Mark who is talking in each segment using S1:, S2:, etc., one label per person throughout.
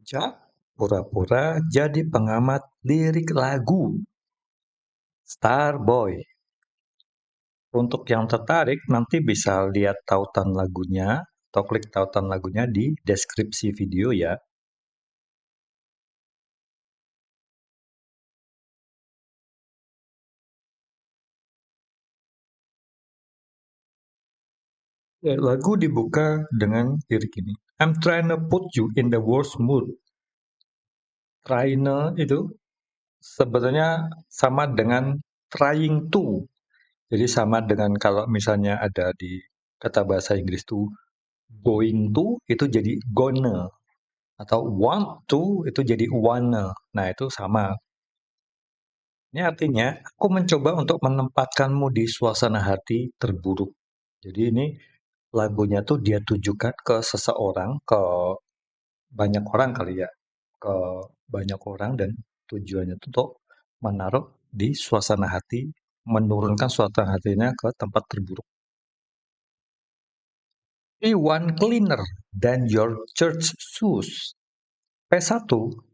S1: Jack pura-pura jadi pengamat lirik lagu Starboy. Untuk yang tertarik nanti bisa lihat tautan lagunya atau klik tautan lagunya di deskripsi video ya. Lagu dibuka dengan lirik ini. I'm trying to put you in the worst mood. Trying itu sebenarnya sama dengan trying to. Jadi sama dengan kalau misalnya ada di kata bahasa Inggris tuh going to itu jadi gonna atau want to itu jadi wanna. Nah, itu sama. Ini artinya aku mencoba untuk menempatkanmu di suasana hati terburuk. Jadi ini lagunya tuh dia tujukan ke seseorang, ke banyak orang kali ya, ke banyak orang dan tujuannya tuh untuk menaruh di suasana hati, menurunkan suasana hatinya ke tempat terburuk. Be one cleaner than your church shoes. P1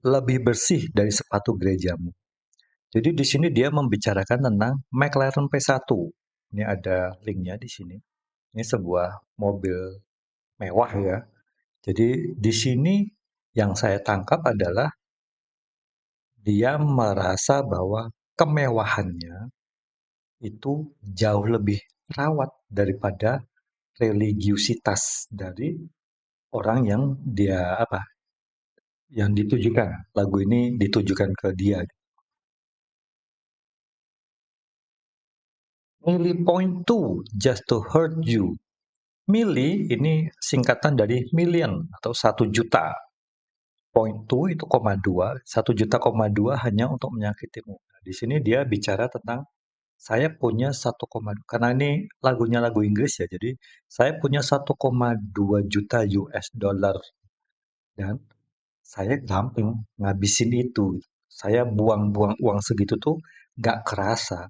S1: lebih bersih dari sepatu gerejamu. Jadi di sini dia membicarakan tentang McLaren P1. Ini ada linknya di sini. Ini sebuah mobil mewah ya. Jadi di sini yang saya tangkap adalah dia merasa bahwa kemewahannya itu jauh lebih rawat daripada religiusitas dari orang yang dia apa yang ditujukan. Lagu ini ditujukan ke dia. Milli point two just to hurt you. Milli ini singkatan dari million atau 1 juta. Point two itu koma dua, 1 juta koma dua hanya untuk menyakitimu. Nah, di sini dia bicara tentang saya punya 1,2 karena ini lagunya lagu Inggris ya. Jadi saya punya 1,2 juta US dollar dan saya gampang ngabisin itu. Saya buang-buang uang segitu tuh nggak kerasa.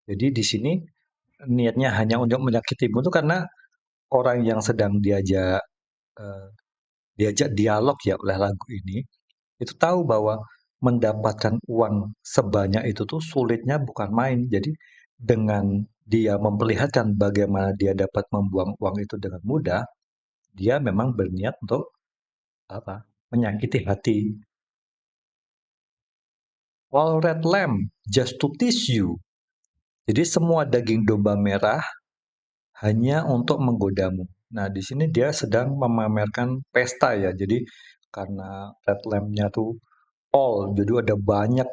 S1: Jadi di sini niatnya hanya untuk menyakitimu tuh karena orang yang sedang eh, diajak dialog ya oleh lagu ini itu tahu bahwa mendapatkan uang sebanyak itu tuh sulitnya bukan main. Jadi dengan dia memperlihatkan bagaimana dia dapat membuang uang itu dengan mudah, dia memang berniat untuk apa? Menyakiti hati. All red lamb just to tease you. Jadi semua daging domba merah hanya untuk menggodamu. Nah, di sini dia sedang memamerkan pesta ya. Jadi karena red lamb-nya tuh all, jadi ada banyak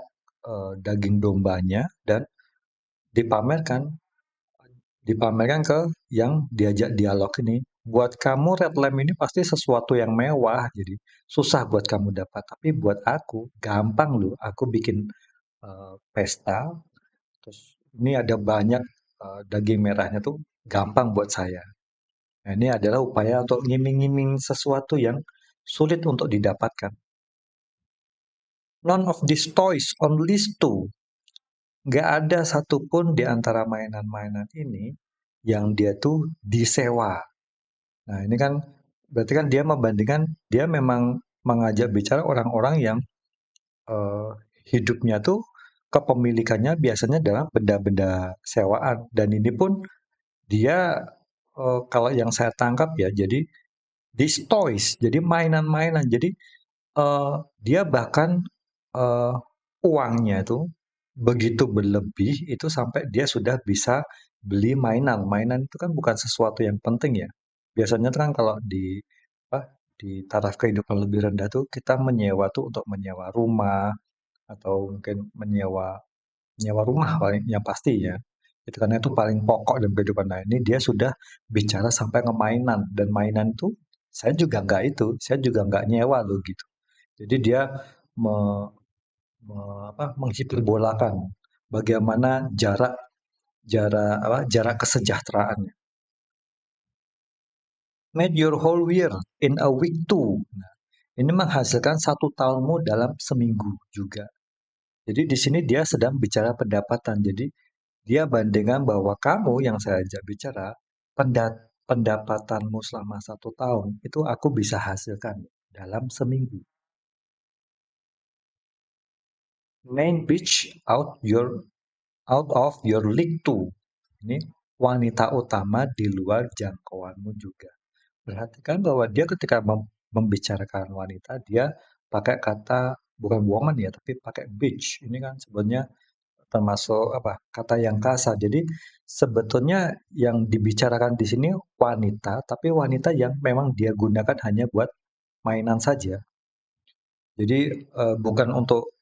S1: daging dombanya dan dipamerkan dipamerkan ke yang diajak dialog ini. Buat kamu red lamp ini pasti sesuatu yang mewah, jadi susah buat kamu dapat. Tapi buat aku gampang loh. Aku bikin pesta, terus ini ada banyak daging merahnya tuh gampang buat saya. Nah, ini adalah upaya untuk ngiming-ngiming sesuatu yang sulit untuk didapatkan. None of these toys on list two. Nggak ada satupun di antara mainan-mainan ini yang dia tuh disewa. Nah, ini kan berarti kan dia membandingkan dia memang mengajak bicara orang-orang yang eh, hidupnya tuh kepemilikannya biasanya dalam benda-benda sewaan dan ini pun dia kalau yang saya tangkap ya jadi these toys jadi mainan-mainan jadi dia bahkan eh, uangnya itu begitu berlebih itu sampai dia sudah bisa beli mainan. Mainan itu kan bukan sesuatu yang penting ya. Biasanya tuh kan kalau di apa di taraf kehidupan lebih rendah tuh kita menyewa tuh untuk menyewa rumah atau mungkin menyewa rumah paling yang pasti ya. Itu karena itu paling pokok dalam kehidupan. Nah, ini dia sudah bicara sampai ke mainan dan mainan itu saya juga nggak itu, saya juga nggak nyewa loh gitu. Jadi dia me- menghiperbolakan bagaimana jarak jarak kesejahteraannya. Made your whole year in a week too. Nah, ini menghasilkan 1 tahunmu dalam seminggu juga. Jadi di sini dia sedang bicara pendapatan. Jadi dia bandingkan bahwa kamu yang saya ajak bicara pendapatanmu selama 1 tahun itu aku bisa hasilkan dalam seminggu. Main bitch out of your league too. Ini wanita utama di luar jangkauanmu juga. Perhatikan bahwa dia ketika membicarakan wanita, dia pakai kata bukan woman ya, tapi pakai bitch. Ini kan sebenarnya termasuk apa? Kata yang kasar. Jadi sebetulnya yang dibicarakan di sini wanita, tapi wanita yang memang dia gunakan hanya buat mainan saja. Jadi bukan untuk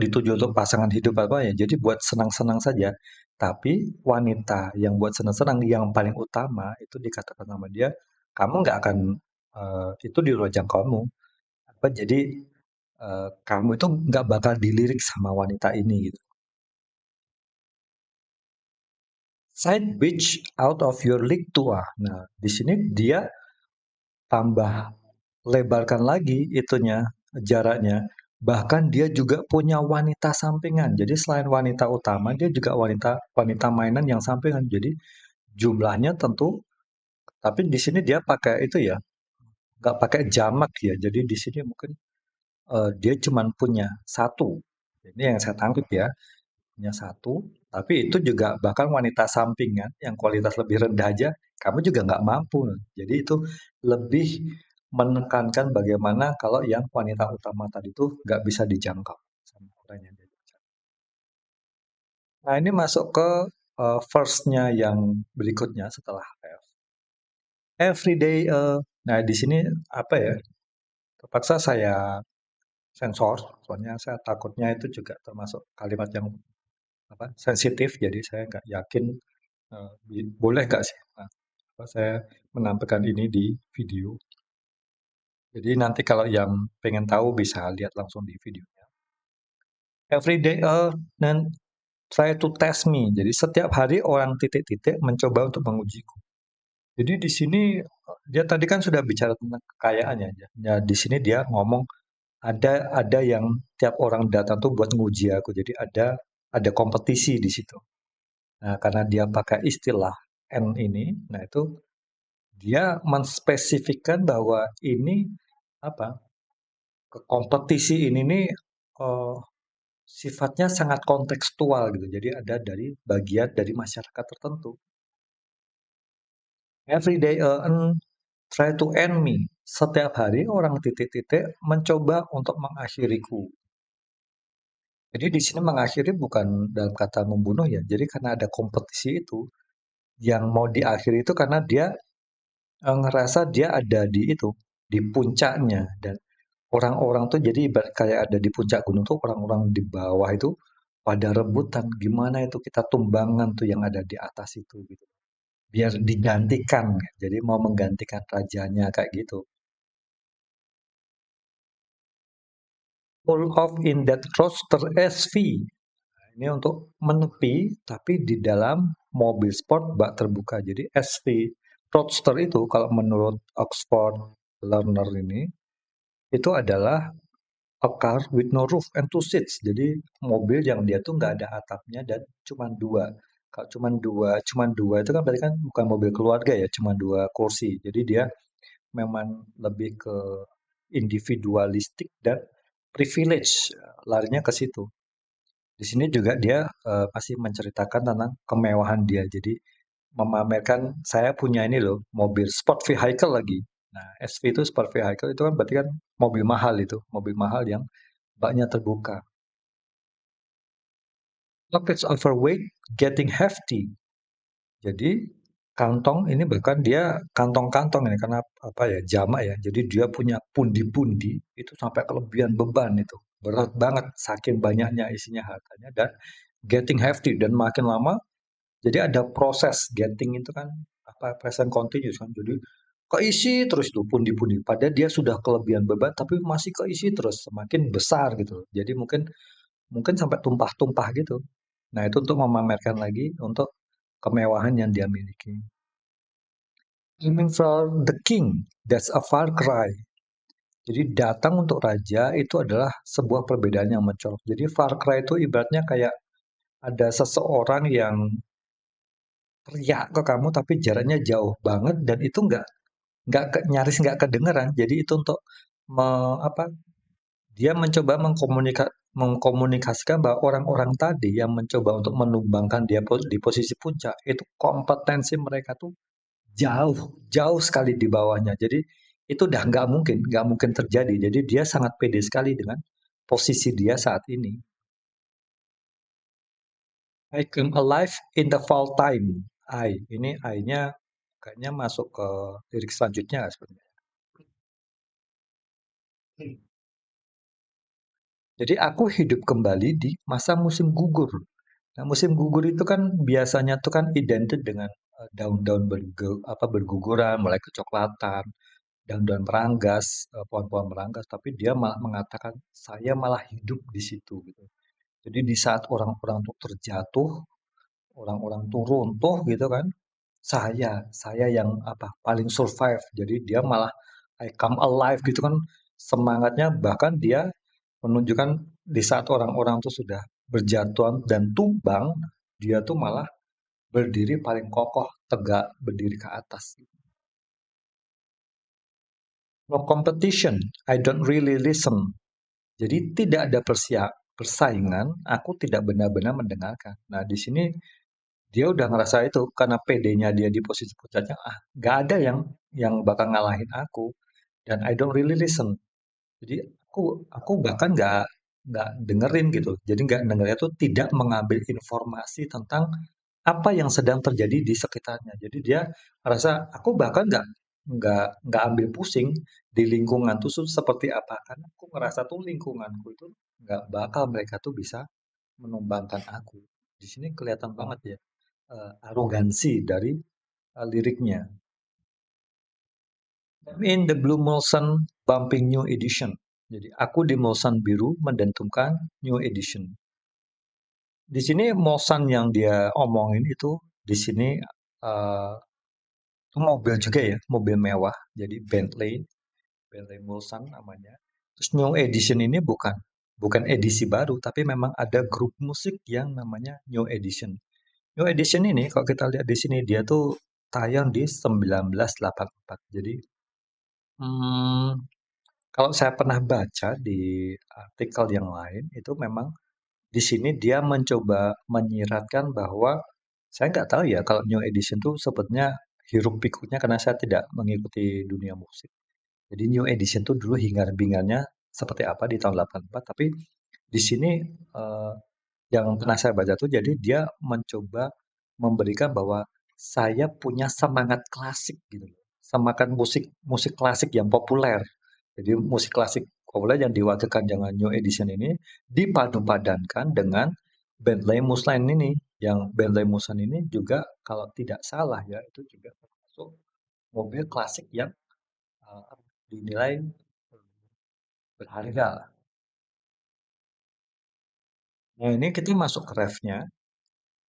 S1: dituju untuk pasangan hidup apa ya. Jadi buat senang-senang saja. Tapi wanita yang buat senang-senang yang paling utama itu dikatakan sama dia, kamu nggak akan itu di luar jangkauanmu. Apa jadi kamu itu nggak bakal dilirik sama wanita ini gitu. Side bitch out of your league tua. Nah, di sini dia tambah lebarkan lagi itunya, jaraknya. Bahkan dia juga punya wanita sampingan. Jadi selain wanita utama, dia juga wanita wanita mainan yang sampingan. Jadi jumlahnya tentu, tapi di sini dia pakai itu ya, nggak pakai jamak ya. Jadi di sini mungkin dia cuma punya satu. Ini yang saya tangkap ya, punya satu. Tapi itu juga bahkan wanita sampingan yang kualitas lebih rendah aja, kamu juga nggak mampu. Jadi itu lebih menekankan bagaimana kalau yang wanita utama tadi itu nggak bisa dijangkau sama orang yang dia bicara. Nah ini masuk ke first-nya yang berikutnya setelah F. Everyday, nah di sini apa ya? Terpaksa saya sensor, soalnya saya takutnya itu juga termasuk kalimat yang apa sensitif, jadi saya nggak yakin boleh nggak sih nah, saya menampilkan ini di video. Jadi nanti kalau yang pengen tahu bisa lihat langsung di videonya. Every day dan try to test me. Jadi setiap hari orang titik-titik mencoba untuk mengujiku. Jadi di sini dia tadi kan sudah bicara tentang kekayaannya. Ya, di sini dia ngomong ada yang tiap orang datang tuh buat nguji aku. Jadi ada kompetisi di situ. Nah, karena dia pakai istilah N ini, nah itu dia menspesifikkan bahwa ini apa kompetisi ini nih eh, sifatnya sangat kontekstual gitu. Jadi ada dari bagian dari masyarakat tertentu. Every day try to end me. Setiap hari orang titik-titik mencoba untuk mengakhiriku. Jadi di sini mengakhiri bukan dalam kata membunuh ya. Jadi karena ada kompetisi itu, yang mau diakhiri itu karena dia ngerasa dia ada di itu, di puncaknya dan orang-orang tuh jadi ibarat kayak ada di puncak gunung tuh orang-orang di bawah itu pada rebutan gimana itu kita tumbangan tuh yang ada di atas itu gitu. Biar digantikan. Jadi mau menggantikan rajanya kayak gitu. Pull off in that roadster SV. Ini untuk menepi tapi di dalam mobil sport bak terbuka. Jadi SV Roadster itu kalau menurut Oxford Learner ini itu adalah a car with no roof and two seats. Jadi mobil yang dia tuh nggak ada atapnya dan cuma dua. Kalau cuma dua itu kan berarti kan bukan mobil keluarga ya, cuma dua kursi. Jadi dia memang lebih ke individualistik dan privilege, larinya ke situ. Di sini juga dia masih menceritakan tentang kemewahan dia. Jadi memamerkan saya punya ini loh, mobil sport vehicle lagi. Nah, SV itu sport vehicle itu kan berarti kan mobil mahal yang baknya terbuka. Pockets overweight, getting hefty. Jadi kantong ini bahkan dia kantong-kantong ini karena apa ya jamak ya. Jadi dia punya pundi-pundi itu sampai kelebihan beban itu berat banget saking banyaknya isinya hartanya dan getting hefty dan makin lama jadi ada proses getting itu kan apa present continuous kan jadi keisi terus tuh pundi-pundi padahal dia sudah kelebihan beban tapi masih keisi terus semakin besar gitu jadi mungkin mungkin sampai tumpah-tumpah gitu. Nah, itu untuk memamerkan lagi untuk kemewahan yang dia miliki. Aiming for the king, that's a far cry. Jadi datang untuk raja itu adalah sebuah perbedaan yang mencolok. Jadi far cry itu ibaratnya kayak ada seseorang yang teriak ke kamu tapi jaraknya jauh banget dan itu nyaris nggak kedengeran. Jadi itu untuk apa? Dia mencoba mengkomunikasikan bahwa orang-orang tadi yang mencoba untuk menumbangkan dia di posisi puncak itu kompetensi mereka tuh jauh jauh sekali di bawahnya. Jadi itu udah nggak mungkin terjadi. Jadi dia sangat pede sekali dengan posisi dia saat ini. I come alive in the fall time. Ini I-nya kayaknya masuk ke lirik selanjutnya sebenarnya. Jadi aku hidup kembali di masa musim gugur. Nah, musim gugur itu kan biasanya tuh kan identik dengan daun-daun berguguran, mulai kecoklatan, daun-daun meranggas, pohon-pohon meranggas, tapi dia malah mengatakan saya malah hidup di situ gitu. Jadi di saat orang-orang tuh terjatuh, orang-orang tuh runtuh gitu kan, saya yang apa paling survive. Jadi dia malah I come alive gitu kan semangatnya bahkan dia menunjukkan di saat orang-orang tuh sudah berjatuhan dan tumbang, dia tuh malah berdiri paling kokoh, tegak, berdiri ke atas. No competition, I don't really listen. Jadi tidak ada persaingan, aku tidak benar-benar mendengarkan. Nah, di sini dia udah ngerasa itu karena PD-nya dia di posisi puncaknya, nggak ada yang bakal ngalahin aku dan I don't really listen. Jadi aku bahkan nggak dengerin gitu. Jadi nggak dengerin itu tidak mengambil informasi tentang apa yang sedang terjadi di sekitarnya. Jadi dia merasa aku bahkan nggak ambil pusing di lingkungan tuh seperti apa karena aku ngerasa tuh lingkunganku itu nggak bakal mereka tuh bisa menumbangkan aku. Di sini kelihatan banget ya arogansi dari liriknya. In the Blue Mulsan Bumping New Edition. Jadi aku di Mulsan biru mendentumkan New Edition. Di sini Mulsan yang dia omongin itu di sini eh, itu mobil juga ya, mobil mewah. Jadi Bentley Mulsanne namanya. Terus New Edition ini bukan edisi baru, tapi memang ada grup musik yang namanya New Edition. New Edition ini kalau kita lihat di sini dia tuh tayang di 1984. Jadi hmm, kalau saya pernah baca di artikel yang lain itu memang di sini dia mencoba menyiratkan bahwa saya nggak tahu ya kalau New Edition tuh sebetulnya hiruk pikuknya karena saya tidak mengikuti dunia musik. Jadi New Edition tuh dulu hingar-bingarnya seperti apa di tahun 84, tapi di sini eh, yang pernah saya baca tuh jadi dia mencoba memberikan bahwa saya punya semangat klasik gitu loh. Semangat musik musik klasik yang populer. Jadi musik klasik populer yang diwakilkan dengan New Edition ini dipadu-padankan dengan Bentley Mulsanne ini. Yang Bentley Mulsanne ini juga kalau tidak salah ya itu juga termasuk mobil klasik yang dinilai berharga. Nah, ini kita masuk ke refnya.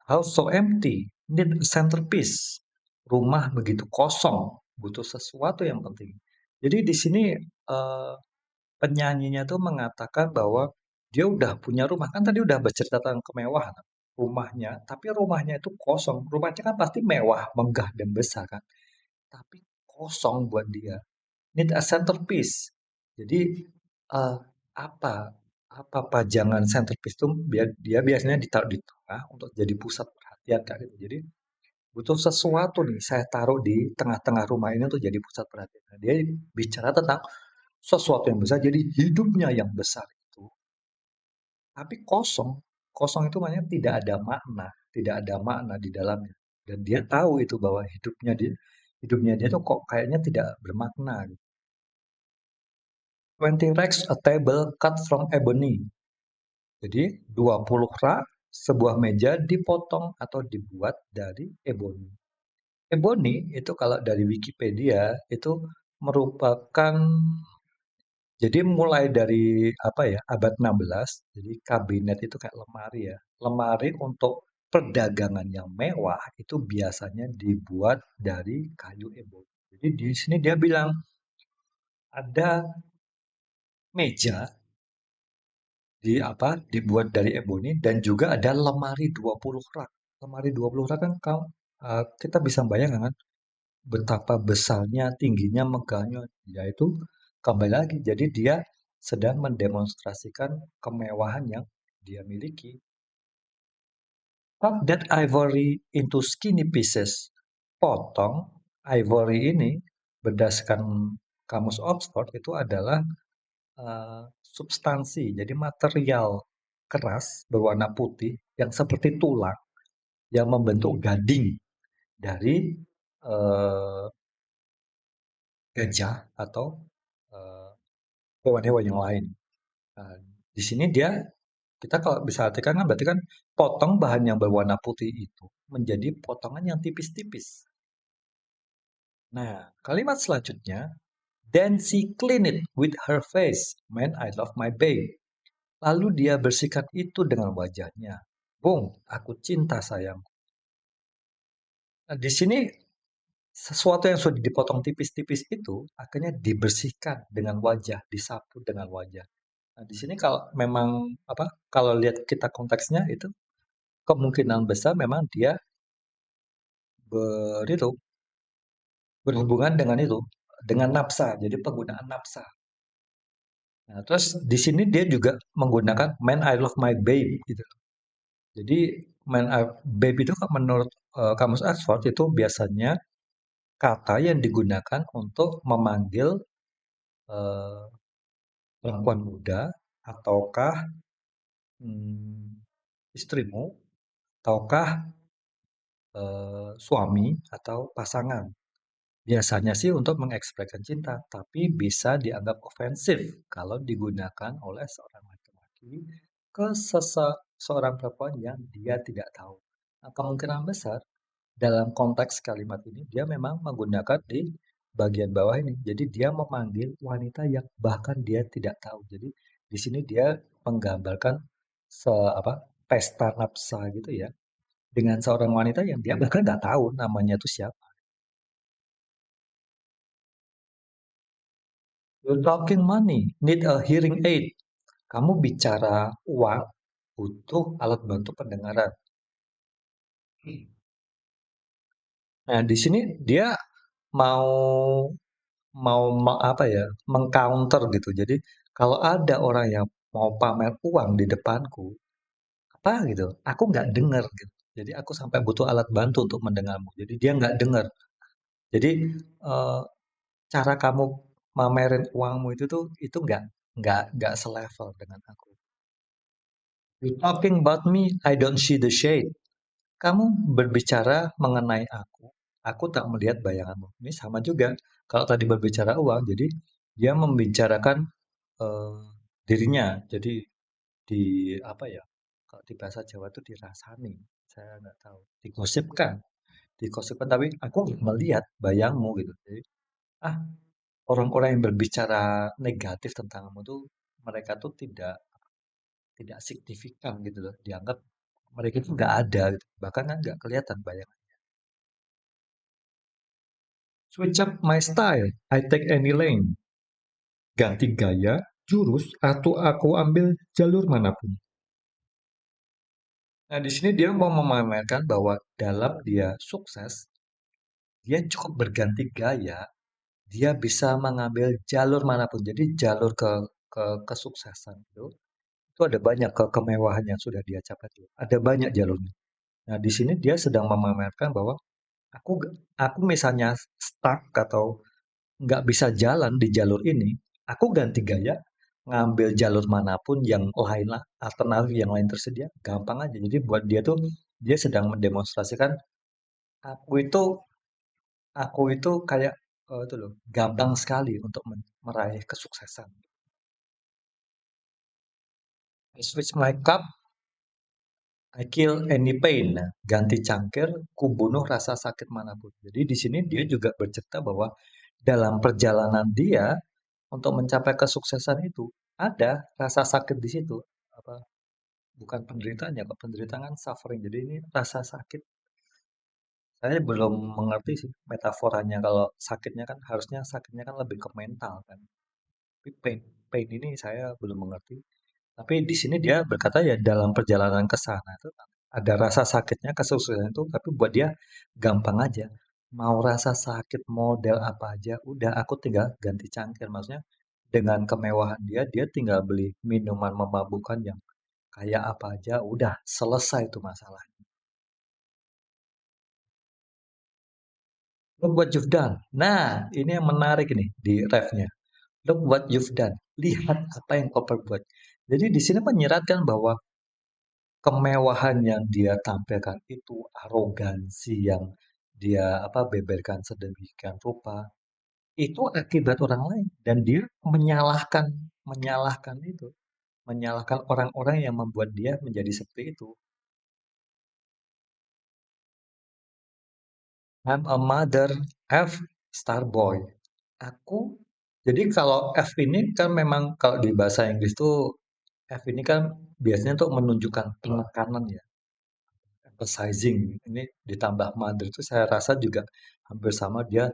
S1: House so empty, need a centerpiece. Rumah begitu kosong, butuh sesuatu yang penting. Jadi di sini eh, penyanyinya tuh mengatakan bahwa dia udah punya rumah. Kan tadi udah bercerita tentang kemewahan rumahnya, tapi rumahnya itu kosong. Rumahnya kan pasti mewah, megah dan besar kan. Tapi kosong buat dia. Need a centerpiece. Jadi eh, apa apa pajangan centerpiece itu dia biasanya ditaruh di tengah untuk jadi pusat perhatian Kak gitu. Jadi butuh sesuatu nih saya taruh di tengah-tengah rumah ini untuk jadi pusat perhatian. Nah, dia bicara tentang sesuatu yang besar, jadi hidupnya yang besar itu, tapi kosong. Kosong itu maknanya tidak ada makna di dalamnya. Dan dia tahu itu bahwa hidupnya dia tuh kok kayaknya tidak bermakna gitu. 20 racks a table cut from ebony. Jadi 20 rak sebuah meja dipotong atau dibuat dari ebony. Ebony itu kalau dari Wikipedia itu merupakan jadi mulai dari apa ya abad 16, jadi kabinet itu kayak lemari ya. Lemari untuk perdagangan yang mewah itu biasanya dibuat dari kayu ebony. Jadi di sini dia bilang ada meja dibuat dari ebony dan juga ada lemari 20 rak. Lemari 20 rak kan kita bisa bayangkan kan betapa besarnya, tingginya, megahnya, yaitu kembali lagi. Jadi dia sedang mendemonstrasikan kemewahan yang dia miliki. Cut that ivory into skinny pieces. Potong ivory ini berdasarkan kamus Oxford itu adalah substansi, jadi material keras berwarna putih yang seperti tulang yang membentuk gading dari eh, gajah atau eh, hewan-hewan yang lain. Nah, di sini kita kalau bisa artikan kan berarti kan potong bahan yang berwarna putih itu menjadi potongan yang tipis-tipis. Nah, kalimat selanjutnya, then she clean it with her face, man I love my babe. Lalu dia bersihkan itu dengan wajahnya. Bung, aku cinta sayang. Nah, di sini sesuatu yang sudah dipotong tipis-tipis itu akhirnya dibersihkan dengan wajah, disapu dengan wajah. Nah, di sini kalau memang apa? Kalau lihat kita konteksnya itu kemungkinan besar memang dia itu berhubungan dengan itu, dengan nafsa. Jadi penggunaan nafsa. Nah, terus di sini dia juga menggunakan man I love my babe gitu. Jadi babe itu kan menurut kamus Oxford itu biasanya kata yang digunakan untuk memanggil eh, perempuan muda ataukah hmm, istrimu ataukah suami atau pasangan. Biasanya sih untuk mengekspresikan cinta, tapi bisa dianggap ofensif kalau digunakan oleh seorang laki-laki ke seorang perempuan yang dia tidak tahu. Nah, kemungkinan besar dalam konteks kalimat ini dia memang menggunakan di bagian bawah ini. Jadi dia memanggil wanita yang bahkan dia tidak tahu. Jadi di sini dia menggambarkan apa pesta nafsa gitu ya dengan seorang wanita yang dia bahkan nggak tahu namanya itu siapa. You're talking money, need a hearing aid. Kamu bicara uang, butuh alat bantu pendengaran. Nah, di sini dia mau apa ya, mengcounter gitu. Jadi kalau ada orang yang mau pamer uang di depanku, apa gitu, aku nggak dengar gitu. Jadi aku sampai butuh alat bantu untuk mendengarmu. Jadi dia nggak dengar. Jadi eh, cara kamu mamerin uangmu itu tuh itu nggak selevel dengan aku. You talking about me, I don't see the shade. Kamu berbicara mengenai aku tak melihat bayanganmu. Ini sama juga. Kalau tadi berbicara uang, jadi dia membicarakan eh, dirinya. Jadi di apa ya? Kalau di bahasa Jawa itu dirasani. Saya nggak tahu. Digosipkan. Tapi aku nggak melihat bayangmu gitu. Jadi ah orang-orang yang berbicara negatif tentang kamu tuh mereka tuh tidak tidak signifikan gitu loh. Dianggap mereka itu nggak ada gitu. Bahkan kan nggak kelihatan bayangan. Switch up my style. I take any lane. Ganti gaya, jurus, atau aku ambil jalur manapun. Nah, di sini dia mau memamerkan bahwa dalam dia sukses, dia cukup berganti gaya, dia bisa mengambil jalur manapun. Jadi jalur ke kesuksesan itu ada banyak kemewahan yang sudah dia capai. Ada banyak jalurnya. Nah, di sini dia sedang memamerkan bahwa aku aku misalnya stuck atau nggak bisa jalan di jalur ini, aku ganti gaya, ngambil jalur manapun yang lain lah, alternatif yang lain tersedia, gampang aja. Jadi buat dia tuh, dia sedang mendemonstrasikan aku itu, aku itu kayak itu loh, gampang sekali untuk meraih kesuksesan. I switch my cup, I kill any pain. Nah, ganti cangkir, ku bunuh rasa sakit manapun. Jadi di sini dia juga bercerita bahwa dalam perjalanan dia untuk mencapai kesuksesan itu ada rasa sakit di situ. Apa bukan penderitaan ya, Pak. Penderitaan kan suffering. Jadi ini rasa sakit. Saya belum mengerti sih metaforanya kalau sakitnya kan harusnya sakitnya kan lebih ke mental kan. Tapi pain ini saya belum mengerti. Tapi di sini dia berkata ya dalam perjalanan ke sana itu ada rasa sakitnya kesuksesan itu tapi buat dia gampang aja. Mau rasa sakit model apa aja, udah aku tinggal ganti cangkir. Maksudnya dengan kemewahan dia, dia tinggal beli minuman memabukkan yang kayak apa aja, udah selesai itu masalah. Look what you've done. Nah, ini yang menarik nih di refnya. Look what you've done. Lihat apa yang kau perbuat. Jadi di sini menyiratkan bahwa kemewahan yang dia tampilkan itu, arogansi yang dia beberkan sedemikian rupa, itu akibat orang lain dan dia menyalahkan menyalahkan itu, menyalahkan orang-orang yang membuat dia menjadi seperti itu. I'm a mother F star boy. Aku jadi kalau F ini kan memang kalau di bahasa Inggris tuh F ini kan biasanya untuk menunjukkan penekanan ya, emphasizing. Ini ditambah mother itu saya rasa juga hampir sama dia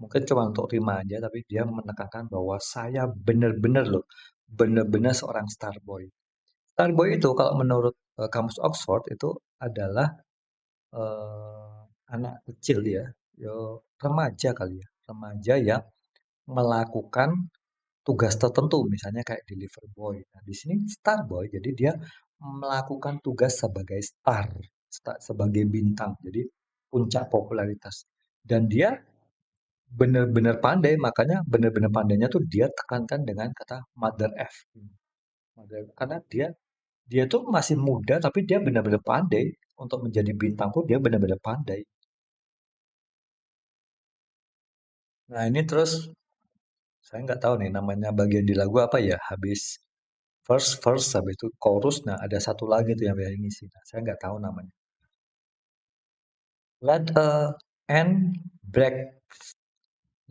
S1: mungkin cuma untuk rima aja tapi dia menekankan bahwa saya benar-benar loh, benar-benar seorang star boy. Star boy itu kalau menurut kamus Oxford itu adalah anak kecil ya, remaja kali ya, remaja yang melakukan tugas tertentu, misalnya kayak deliver boy. Nah, di sini star boy, jadi dia melakukan tugas sebagai sebagai bintang, jadi puncak popularitas. Dan dia benar-benar pandai, makanya benar-benar pandainya tuh dia tekankan dengan kata mother F. Karena dia tuh masih muda, tapi dia benar-benar pandai untuk menjadi bintang tuh dia benar-benar pandai. Nah ini terus saya nggak tahu nih namanya bagian di lagu apa ya. Habis verse, habis itu chorus. Nah ada satu lagi tuh yang biasa ngisi. Nah, saya nggak tahu namanya. Let a end break.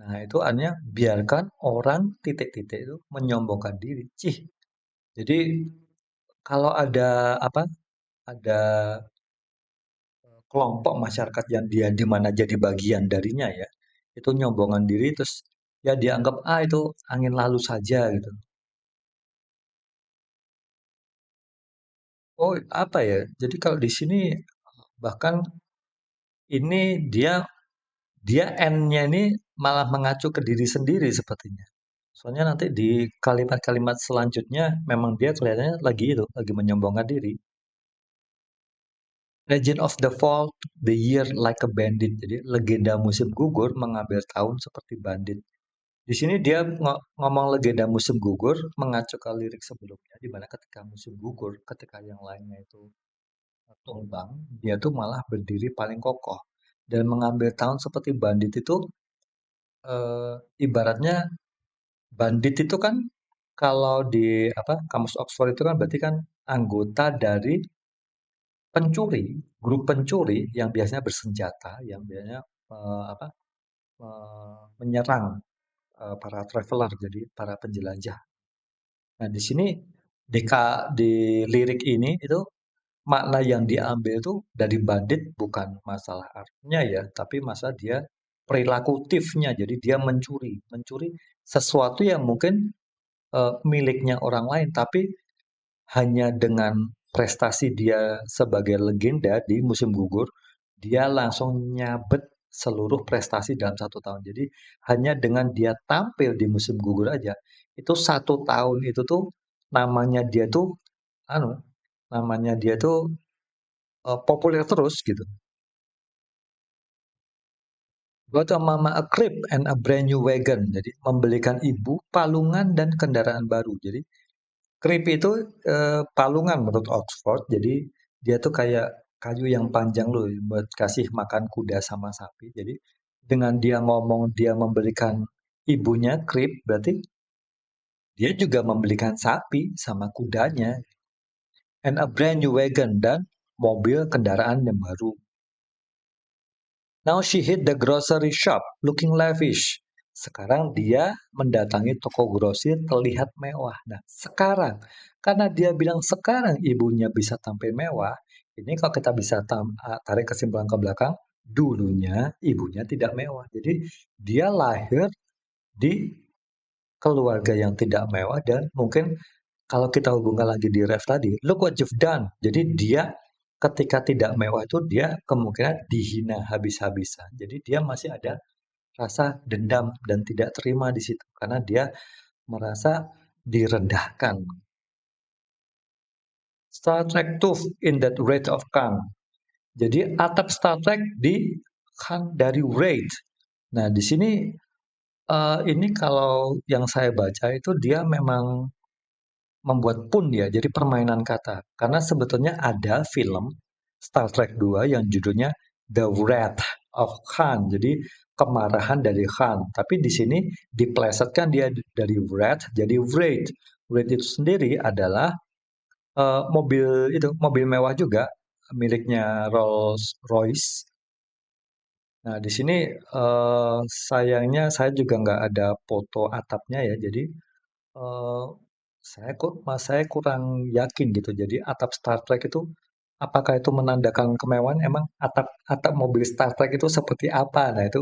S1: Nah itu artinya biarkan orang titik-titik itu menyombongkan diri. Cih. Jadi kalau ada ada kelompok masyarakat yang dia di mana jadi bagian darinya ya, itu nyombongan diri terus ya dianggap itu angin lalu saja gitu. Oh, apa ya? Jadi kalau di sini bahkan ini dia N-nya ini malah mengacu ke diri sendiri sepertinya. Soalnya nanti di kalimat-kalimat selanjutnya memang dia kelihatannya lagi itu, lagi menyombongkan diri. Legend of the Fall, the year like a bandit. Jadi legenda musim gugur mengambil tahun seperti bandit. Di sini dia ngomong legenda musim gugur mengacu ke lirik sebelumnya, di mana ketika musim gugur, ketika yang lainnya itu tumbang, dia tuh malah berdiri paling kokoh. Dan mengambil tahun seperti bandit itu, ibaratnya bandit itu kan kalau di kamus Oxford itu kan berarti kan anggota dari pencuri, grup pencuri yang biasanya bersenjata, yang biasanya menyerang para traveler, jadi para penjelajah. Nah, di sini di lirik ini itu makna yang diambil itu dari bandit bukan masalah artinya ya, tapi masalah dia perilakutifnya. Jadi dia mencuri, mencuri sesuatu yang mungkin miliknya orang lain, tapi hanya dengan prestasi dia sebagai legenda di musim gugur, dia langsung nyabet seluruh prestasi dalam satu tahun. Jadi hanya dengan dia tampil di musim gugur aja, itu satu tahun itu tuh namanya dia tuh anu, namanya dia tuh populer terus gitu. Got a mama a crib and a brand new wagon. Jadi membelikan ibu palungan dan kendaraan baru. Jadi crib itu palungan menurut Oxford. Jadi dia tuh kayak kayu yang panjang loh buat kasih makan kuda sama sapi. Jadi dengan dia ngomong dia membelikan ibunya crib, berarti dia juga membelikan sapi sama kudanya and a brand new wagon dan mobil kendaraan yang baru. Now she hit the grocery shop looking lavish. Sekarang dia mendatangi toko grosir terlihat mewah. Nah, sekarang karena dia bilang sekarang ibunya bisa tampil mewah, ini kalau kita bisa tarik kesimpulan ke belakang, dulunya ibunya tidak mewah. Jadi dia lahir di keluarga yang tidak mewah dan mungkin kalau kita hubungkan lagi di ref tadi, look what you've done. Jadi dia ketika tidak mewah itu dia kemungkinan dihina habis-habisan. Jadi dia masih ada rasa dendam dan tidak terima di situ karena dia merasa direndahkan. Star Trek tuh in that rate of Khan. Jadi atap Star Trek di Khan dari rate. Nah, di sini ini kalau yang saya baca itu dia memang membuat pun ya, jadi permainan kata. Karena sebetulnya ada film Star Trek 2 yang judulnya The Wrath of Khan. Jadi kemarahan dari Khan. Tapi di sini diplesetkan dia dari Wrath jadi Wraith. Wraith itu sendiri adalah mobil itu, mobil mewah juga miliknya Rolls Royce. Nah, di sini sayangnya saya juga nggak ada foto atapnya ya. Jadi Eee, saya kurang yakin gitu. Jadi atap Star Trek itu, apakah itu menandakan kemewahan? Emang atap atap mobil Star Trek itu seperti apa? Nah itu,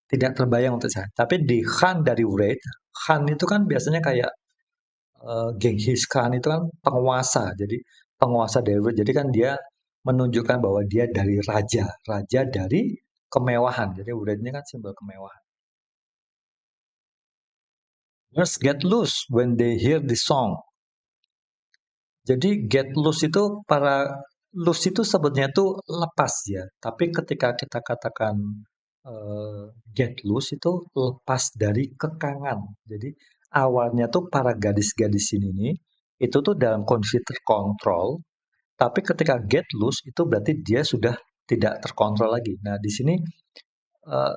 S1: tidak terbayang untuk saya. Tapi di Khan dari Wraith, Khan itu kan biasanya kayak, Genghis Khan itu kan penguasa. Jadi penguasa dari Wraith. Jadi kan dia menunjukkan bahwa dia dari raja, raja dari kemewahan. Jadi Wraith ini kan simbol kemewahan. Girls get loose when they hear the song. Jadi get loose itu para loose itu sebetulnya itu lepas ya. Tapi ketika kita katakan get loose itu lepas dari kekangan. Jadi awalnya tuh para gadis-gadis ini nih itu tuh dalam kondisi terkontrol. Tapi ketika get loose itu berarti dia sudah tidak terkontrol lagi. Nah di sini eh,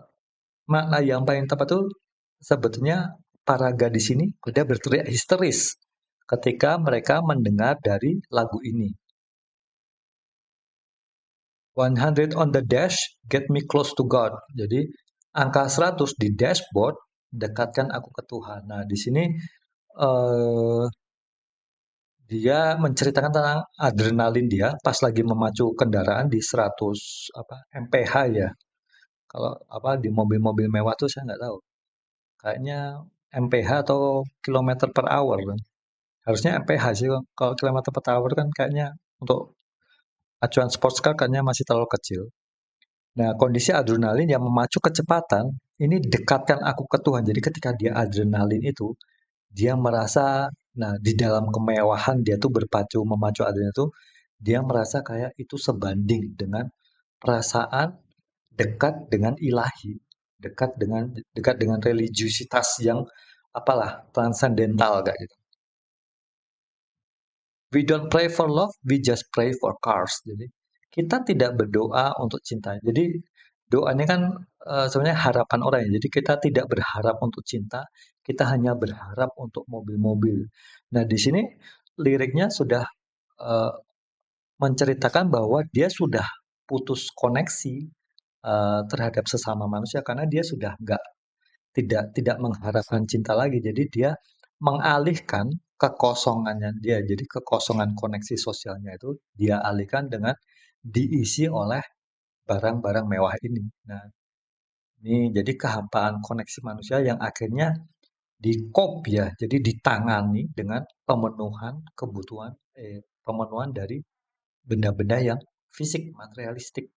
S1: makna yang paling tepat tuh sebetulnya para gadis ini udah berteriak histeris ketika mereka mendengar dari lagu ini. 100 on the dash, get me close to God. Jadi angka 100 di dashboard, dekatkan aku ke Tuhan. Nah, di sini eh, dia menceritakan tentang adrenalin dia pas lagi memacu kendaraan di 100 apa mph ya. Kalau apa di mobil-mobil mewah tuh saya nggak tahu. Kayaknya mph atau kilometer per hour kan. Harusnya mph sih. Kalau kilometer per hour kan kayaknya untuk acuan sports car kayaknya masih terlalu kecil. Nah, kondisi adrenalin yang memacu kecepatan, ini dekatkan aku ke Tuhan. Jadi ketika dia adrenalin itu, dia merasa, nah di dalam kemewahan dia tuh berpacu, memacu adrenalin itu, dia merasa kayak itu sebanding dengan perasaan dekat dengan ilahi, dekat dengan religiusitas yang apalah transendental kayak gitu. We don't pray for love, we just pray for cars. Jadi kita tidak berdoa untuk cinta. Jadi doanya kan sebenarnya harapan orang ya. Jadi kita tidak berharap untuk cinta, kita hanya berharap untuk mobil-mobil. Nah di sini liriknya sudah eh, menceritakan bahwa dia sudah putus koneksi terhadap sesama manusia karena dia sudah nggak tidak mengharapkan cinta lagi. Jadi dia mengalihkan kekosongannya dia. Jadi kekosongan koneksi sosialnya itu dia alihkan dengan diisi oleh barang-barang mewah ini. Nah, ini jadi kehampaan koneksi manusia yang akhirnya dikop ya, jadi ditangani dengan pemenuhan kebutuhan, pemenuhan dari benda-benda yang fisik, materialistik.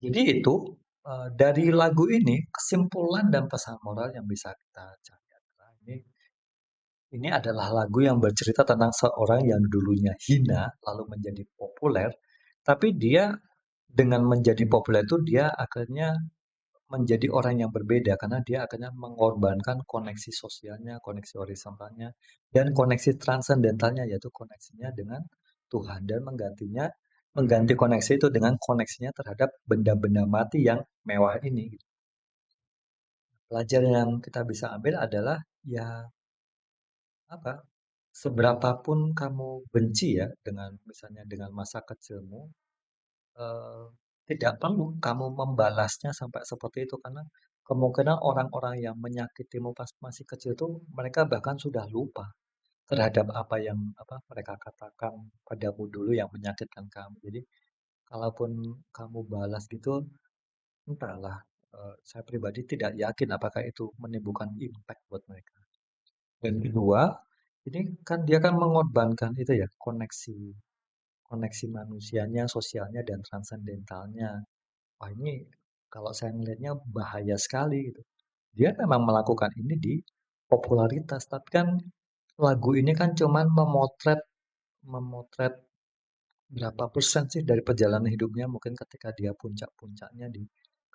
S1: Jadi itu dari lagu ini kesimpulan dan pesan moral yang bisa kita cari adalah ini adalah lagu yang bercerita tentang seorang yang dulunya hina lalu menjadi populer, tapi dia dengan menjadi populer itu dia akhirnya menjadi orang yang berbeda karena dia akhirnya mengorbankan koneksi sosialnya, koneksi horizontalnya, dan koneksi transendentalnya yaitu koneksinya dengan Tuhan dan mengganti koneksi itu dengan koneksinya terhadap benda-benda mati yang mewah ini. Pelajaran yang kita bisa ambil adalah ya apa? Seberapapun kamu benci ya dengan misalnya dengan masa kecilmu, eh, tidak perlu kamu membalasnya sampai seperti itu karena kemungkinan orang-orang yang menyakitimu pas masih kecil itu mereka bahkan sudah lupa terhadap apa yang apa mereka katakan padamu dulu yang menyakitkan kamu. Jadi kalaupun kamu balas gitu, entahlah. Saya pribadi tidak yakin apakah itu menimbulkan impact buat mereka. Dan kedua, ini kan dia kan mengorbankan itu ya koneksi koneksi manusianya, sosialnya dan transendentalnya. Wah ini kalau saya melihatnya bahaya sekali gitu. Dia memang melakukan ini di popularitas, tapi kan lagu ini kan cuman memotret memotret berapa persen sih dari perjalanan hidupnya mungkin ketika dia puncak-puncaknya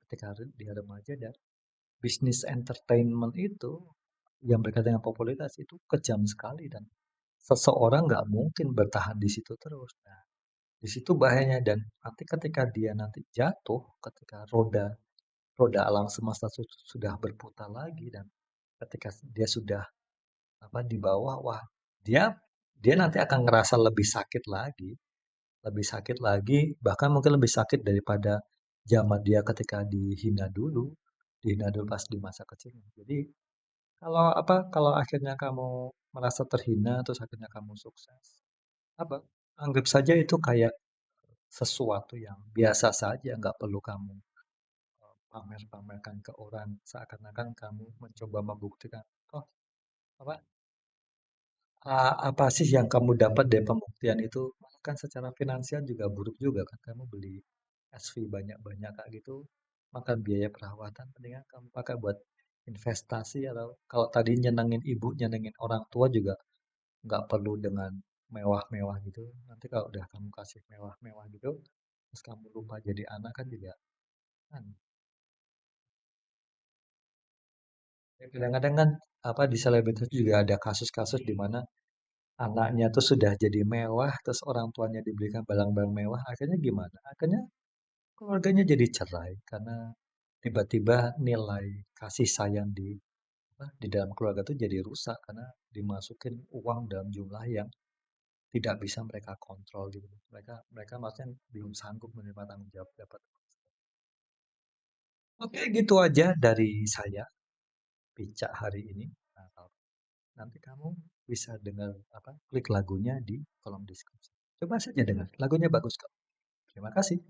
S1: ketika dia remaja dan bisnis entertainment itu yang berkaitan dengan popularitas itu kejam sekali dan seseorang nggak mungkin bertahan di situ terus. Nah, di situ bahayanya dan nanti ketika dia nanti jatuh, ketika roda roda alam semesta sudah berputar lagi dan ketika dia sudah apa di bawah, wah dia dia nanti akan ngerasa lebih sakit lagi, bahkan mungkin lebih sakit daripada zaman dia ketika dihina dulu pas di masa kecilnya. Jadi kalau akhirnya kamu merasa terhina terus akhirnya kamu sukses, apa anggap saja itu kayak sesuatu yang biasa saja, nggak perlu kamu pamer-pamerkan ke orang seakan-akan kamu mencoba membuktikan, oh apa apa sih yang kamu dapat dari pembuktian itu? Kan secara finansial juga buruk juga kan. Kamu beli SV banyak-banyak kayak gitu, makan biaya perawatan, mendingan kamu pakai buat investasi atau kalau tadi nyenengin ibu, nyenengin orang tua juga nggak perlu dengan mewah-mewah gitu. Nanti kalau udah kamu kasih mewah-mewah gitu, terus kamu lupa jadi anak kan juga kan. Ya, kadang-kadang kan apa di selebritis juga ada kasus-kasus di mana anaknya tuh sudah jadi mewah, terus orang tuanya diberikan barang-barang mewah, akhirnya gimana? Akhirnya keluarganya jadi cerai karena tiba-tiba nilai kasih sayang di dalam keluarga tuh jadi rusak karena dimasukin uang dalam jumlah yang tidak bisa mereka kontrol gitu. Mereka mereka maksudnya belum sanggup menerima tanggung jawab dapat. Oke, gitu aja dari saya Picak hari ini. Nah, nanti kamu bisa dengar apa klik lagunya di kolom deskripsi. Coba saja dengar, lagunya bagus kok. Terima kasih.